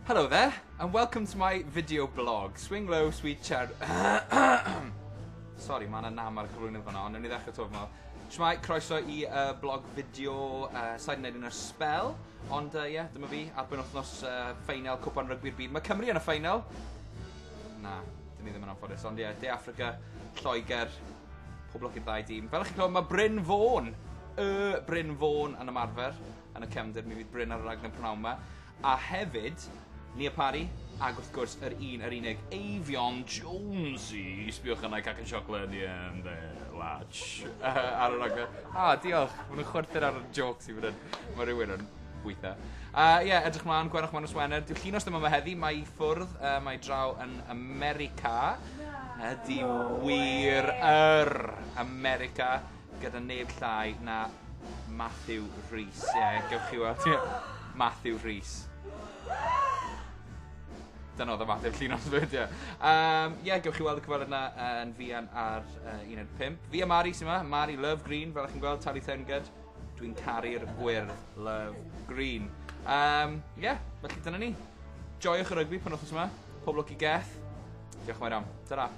Hello there, and welcome to my video blog, Swing Low, Sweet Chad. Sorry, man, nam ar cyflwynydd fan'na, ond newn ni ddechrau to fy Shmai, croeso I blog fideo, sa'n neud yn yr sbel, ond ie, dyma fi, arbyn wythnos ffeinal Cwpan Rygbi'r Byd. Mae Cymru yn y ffeinal. Na, dyn ni ddim yn anffodus, ond ie, De Affrica, Lloegr, poblwch i'r ddau dîm. Fel ych chi'n clywed, mae Bryn Fawn, Bryn Fawn yn ymarfer, yn y cefndir, mi fydd Bryn ar y raglen prynawn yma. A hefyd, Nia Parry, ac wrth gwrs, yr unig, Eifion Jonesy. Sbiwch yna cac yn siocled, ie, ynddo, latch. Ar y raglen. Diolch, maen nhw'n chwerthu'r ar y jokes I fod yn. Mae rhywun yn gweithio. Ie, edrych mlaen, gwerwch ma'n yswener. Diw'r llunos dyma yma heddi, mae I ffwrdd, mae draw yn America. Ydy wir yr America, gyda neb llai na Matthew Rhys. Ie, gewch chi weld. Matthew Rhys. Dyna oedd y mateb llunos fyd, ie. Ie, gewch chi weld y cyfweld yna yn fian ar 1.5. Fi a Mari sy'n yma, Mari Love Green, fel ych chi'n gweld, tali teyrngyd. Dwi'n caru'r gwyrdd, Love Green. Ie, felly dyna ni. Joiwch y rygbi pan wythnos yma, pob lwc I geth. Diolch yn fawr iawn. Ta-ra.